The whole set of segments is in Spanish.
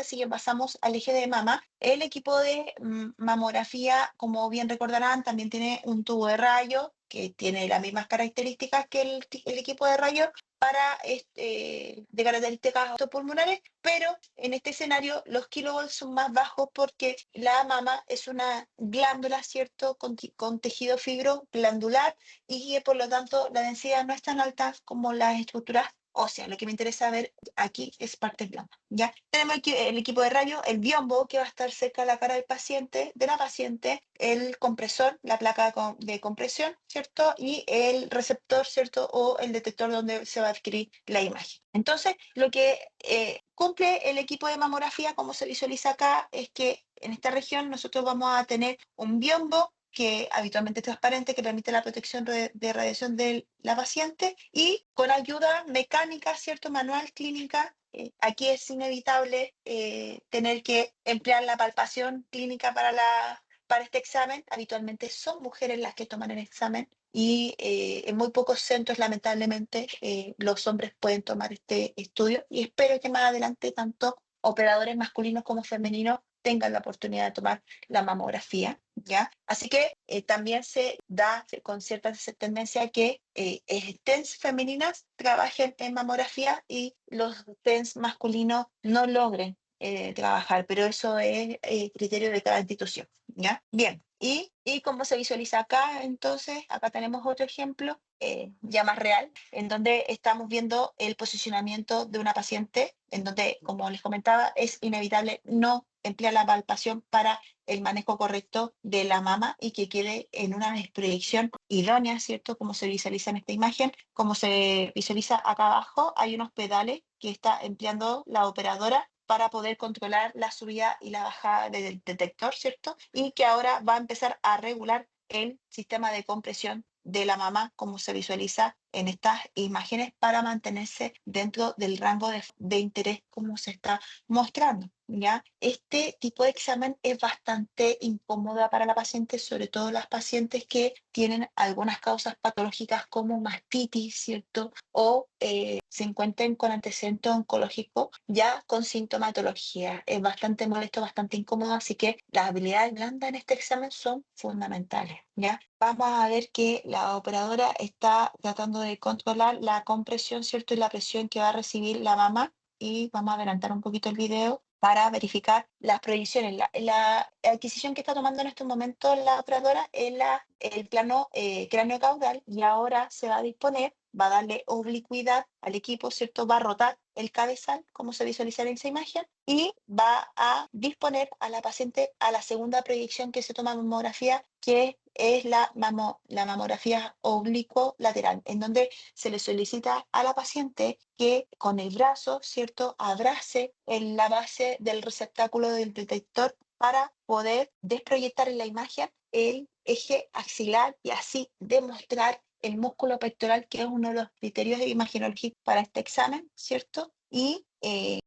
si pasamos al eje de mama, el equipo de mamografía, como bien recordarán, también tiene un tubo de rayo que tiene las mismas características que el equipo de rayo para de características pulmonares, pero en este escenario los kilovolts son más bajos porque la mama es una glándula, ¿cierto?, con tejido fibro glandular y por lo tanto la densidad no es tan alta como las estructuras óseas. Lo que me interesa ver aquí es parte blanda. ¿Ya? Tenemos el equipo de rayo, el biombo que va a estar cerca de la cara del paciente, de la paciente, el compresor, la placa de compresión, ¿cierto? Y el receptor, ¿cierto? O el detector donde se va a adquirir la imagen. Entonces, lo que cumple el equipo de mamografía, como se visualiza acá, es que en esta región nosotros vamos a tener un biombo que habitualmente es transparente, que permite la protección de radiación de la paciente y con ayuda mecánica, ¿cierto? Manual, clínica. Aquí es inevitable tener que emplear la palpación clínica para este examen. Habitualmente son mujeres las que toman el examen y en muy pocos centros, lamentablemente, los hombres pueden tomar este estudio y espero que más adelante tanto operadores masculinos como femeninos tengan la oportunidad de tomar la mamografía, ¿ya? Así que también se da con cierta tendencia que TENS femeninas trabajen en mamografía y los TENS masculinos no logren trabajar, pero eso es criterio de cada institución, ¿ya? Bien, y como se visualiza acá, entonces, acá tenemos otro ejemplo ya más real, en donde estamos viendo el posicionamiento de una paciente, en donde, como les comentaba, es inevitable no emplear la palpación para el manejo correcto de la mama y que quede en una proyección idónea, ¿cierto? Como se visualiza en esta imagen, como se visualiza acá abajo, hay unos pedales que está empleando la operadora para poder controlar la subida y la bajada del detector, ¿cierto? Y que ahora va a empezar a regular el sistema de compresión de la mama, como se visualiza en estas imágenes, para mantenerse dentro del rango de interés como se está mostrando. ¿Ya? Este tipo de examen es bastante incómoda para la paciente, sobre todo las pacientes que tienen algunas causas patológicas como mastitis, ¿cierto? O se encuentren con antecedentes oncológicos ya con sintomatología. Es bastante molesto, bastante incómodo, así que las habilidades blandas en este examen son fundamentales. ¿Ya? Vamos a ver que la operadora está tratando de controlar la compresión, ¿cierto? Y la presión que va a recibir la mama. Y vamos a adelantar un poquito el video para verificar las proyecciones. La adquisición que está tomando en este momento la operadora es el plano cráneo-caudal y ahora se va a disponer, va a darle oblicuidad al equipo, ¿cierto? Va a rotar el cabezal, como se visualiza en esa imagen, y va a disponer a la paciente a la segunda proyección que se toma mamografía, que es la mamografía oblicuo lateral, en donde se le solicita a la paciente que con el brazo, ¿cierto?, abrace en la base del receptáculo del detector para poder desproyectar en la imagen el eje axilar y así demostrar el músculo pectoral, que es uno de los criterios imagenológicos para este examen, ¿cierto? Y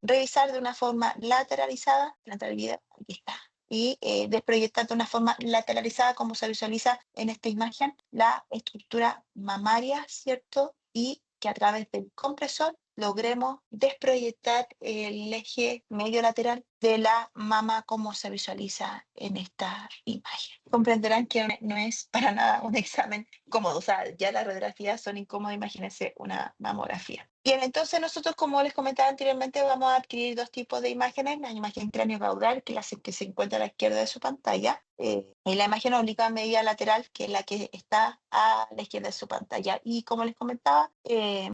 revisar de una forma lateralizada, aquí está, y desproyectar de una forma lateralizada, como se visualiza en esta imagen, la estructura mamaria, ¿cierto? Y que a través del compresor logremos desproyectar el eje medio lateral de la mama como se visualiza en esta imagen. Comprenderán que no es para nada un examen cómodo, o sea, ya las radiografías son incómodas, imagínense una mamografía. Bien, entonces nosotros, como les comentaba anteriormente, vamos a adquirir dos tipos de imágenes: la imagen cráneo-caudal, que es la que se encuentra a la izquierda de su pantalla, y la imagen oblicuo media lateral, que es la que está a la izquierda de su pantalla. Y como les comentaba,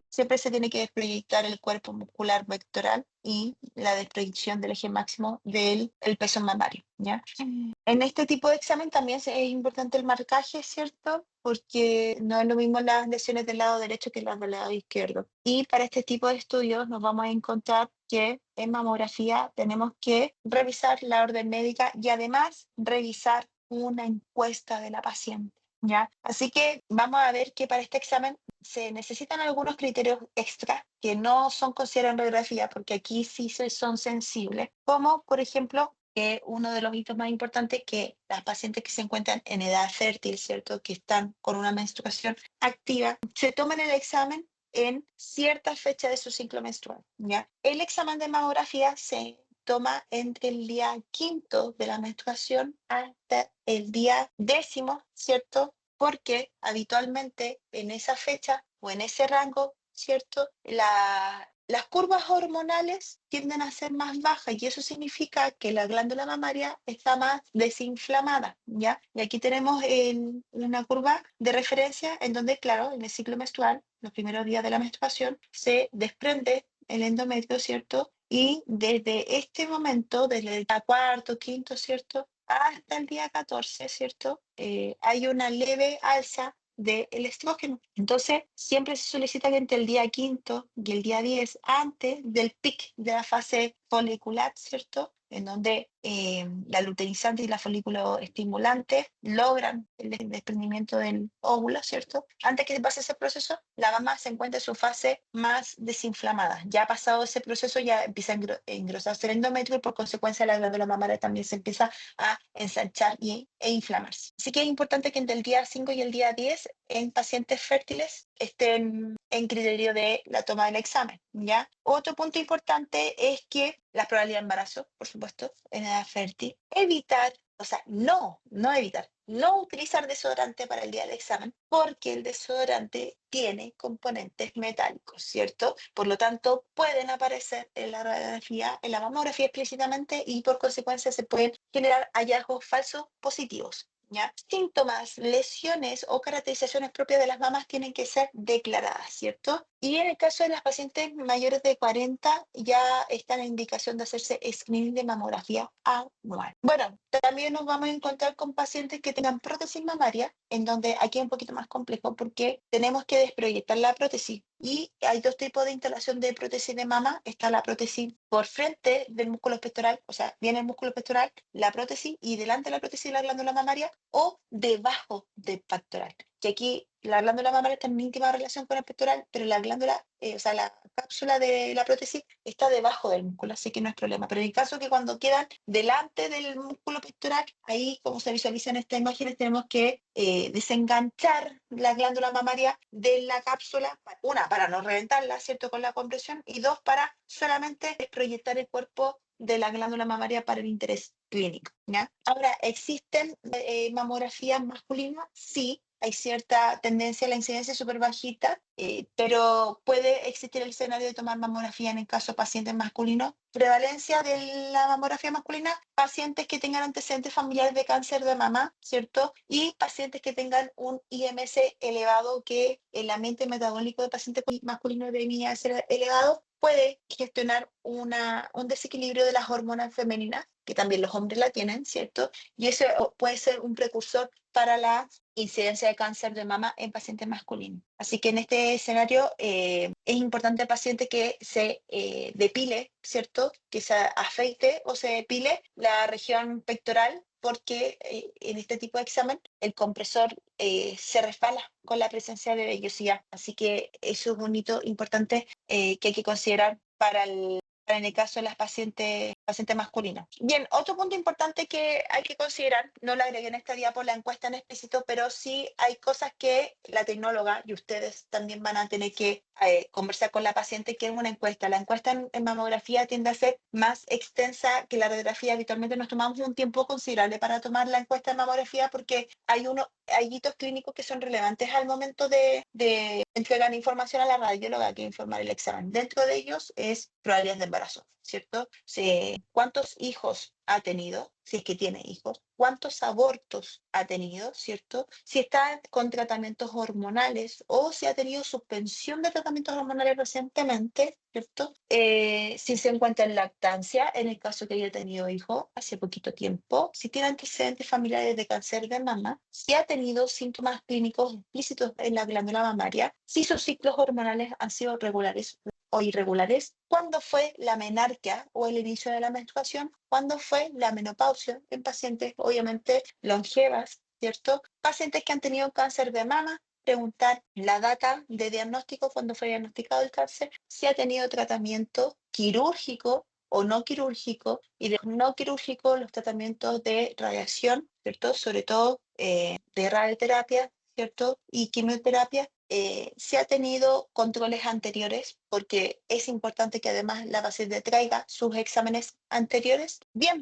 siempre se tiene que desproyectar el cuerpo muscular vectoral y la desproyección del eje máximo del peso mamario, ¿ya? En este tipo de examen también es importante el marcaje, ¿cierto? Porque no es lo mismo las lesiones del lado derecho que las del lado izquierdo. Y para este tipo de estudios nos vamos a encontrar que en mamografía tenemos que revisar la orden médica y además revisar una encuesta de la paciente, ¿ya? Así que vamos a ver que para este examen se necesitan algunos criterios extra que no son considerados en radiografía, porque aquí sí son sensibles, como por ejemplo uno de los hitos más importantes, que las pacientes que se encuentran en edad fértil, ¿cierto?, que están con una menstruación activa, se toman el examen en cierta fecha de su ciclo menstrual, ¿ya? El examen de mamografía se toma entre el día 5 de la menstruación hasta el día 10, ¿cierto? Porque habitualmente en esa fecha o en ese rango, ¿cierto? Las curvas hormonales tienden a ser más bajas y eso significa que la glándula mamaria está más desinflamada, ¿ya? Y aquí tenemos una curva de referencia en donde, claro, en el ciclo menstrual, los primeros días de la menstruación, se desprende el endometrio, ¿cierto? Y desde este momento, desde el día cuarto, quinto, ¿cierto? Hasta el día 14, ¿cierto? Hay una leve alza del estrógeno. Entonces, siempre se solicita que entre el día 5 y el día 10, antes del pic de la fase folicular, ¿cierto? En donde la luteinizante y la folículo estimulante logran el desprendimiento del óvulo, ¿cierto? Antes que pase ese proceso, la mamá se encuentra en su fase más desinflamada. Ya pasado ese proceso, ya empieza a engrosarse el endometrio y por consecuencia la glándula mamaria también se empieza a ensanchar e inflamarse. Así que es importante que entre el día 5 y el día 10 en pacientes fértiles estén en criterio de la toma del examen, ¿ya? Otro punto importante es que la probabilidad de embarazo, por supuesto, en edad fértil, evitar, o sea, no evitar, no utilizar desodorante para el día del examen, porque el desodorante tiene componentes metálicos, ¿cierto? Por lo tanto, pueden aparecer en la radiografía, en la mamografía explícitamente y por consecuencia se pueden generar hallazgos falsos positivos. ¿Ya? Síntomas, lesiones o caracterizaciones propias de las mamas tienen que ser declaradas, ¿cierto? Y en el caso de las pacientes mayores de 40 ya está la indicación de hacerse screening de mamografía anual. Bueno, también nos vamos a encontrar con pacientes que tengan prótesis mamaria, en donde aquí es un poquito más complejo porque tenemos que desproyectar la prótesis. Y hay dos tipos de instalación de prótesis de mama. Está la prótesis por frente del músculo pectoral, o sea, viene el músculo pectoral, la prótesis y delante de la prótesis de la glándula mamaria o debajo del pectoral. Que aquí la glándula mamaria está en íntima relación con el pectoral, pero la glándula, o sea, la cápsula de la prótesis está debajo del músculo, así que no es problema. Pero en el caso que cuando quedan delante del músculo pectoral, ahí, como se visualiza en esta imagen, tenemos que desenganchar la glándula mamaria de la cápsula, una, para no reventarla, ¿cierto?, con la compresión, y dos, para solamente proyectar el cuerpo de la glándula mamaria para el interés clínico, ¿ya? Ahora, ¿existen mamografías masculinas? Sí, hay cierta tendencia a la incidencia súper bajita, pero puede existir el escenario de tomar mamografía en el caso de pacientes masculinos. Prevalencia de la mamografía masculina, pacientes que tengan antecedentes familiares de cáncer de mama, ¿cierto? Y pacientes que tengan un IMS elevado, que el ambiente metabólico de pacientes masculinos de IMS elevado puede gestionar un desequilibrio de las hormonas femeninas, que también los hombres la tienen, ¿cierto? Y eso puede ser un precursor para la incidencia de cáncer de mama en pacientes masculinos. Así que en este escenario es importante al paciente que se depile, ¿cierto? Que se afeite o se depile la región pectoral, porque en este tipo de examen el compresor se resbala con la presencia de vellosidad. Así que eso es un hito importante que hay que considerar en el caso de las pacientes masculinas. Bien, otro punto importante que hay que considerar, no lo agregué en esta diapo la encuesta en explícito, pero sí hay cosas que la tecnóloga y ustedes también van a tener que conversar con la paciente, que es una encuesta. La encuesta en mamografía tiende a ser más extensa que la radiografía. Habitualmente nos tomamos un tiempo considerable para tomar la encuesta en mamografía porque hay hitos clínicos que son relevantes al momento de entregar información a la radióloga que informar el examen. Dentro de ellos es probabilidades de embarazo, ¿cierto? ¿Cuántos hijos ha tenido? Si es que tiene hijos. ¿Cuántos abortos ha tenido? ¿Cierto? Si está con tratamientos hormonales o si ha tenido suspensión de tratamientos hormonales recientemente, ¿cierto? Si se encuentra en lactancia, en el caso que haya tenido hijos hace poquito tiempo, si tiene antecedentes familiares de cáncer de mama, si ha tenido síntomas clínicos explícitos en la glándula mamaria, si sus ciclos hormonales han sido regulares o irregulares, cuándo fue la menarquia o el inicio de la menstruación, cuándo fue la menopausia en pacientes obviamente longevas, ¿cierto? Pacientes que han tenido cáncer de mama, preguntar la data de diagnóstico, cuándo fue diagnosticado el cáncer, si ha tenido tratamiento quirúrgico o no quirúrgico, y de no quirúrgico los tratamientos de radiación, ¿cierto? Sobre todo de radioterapia, ¿cierto? Y quimioterapia, se ha tenido controles anteriores, porque es importante que además la paciente traiga sus exámenes anteriores. Bien,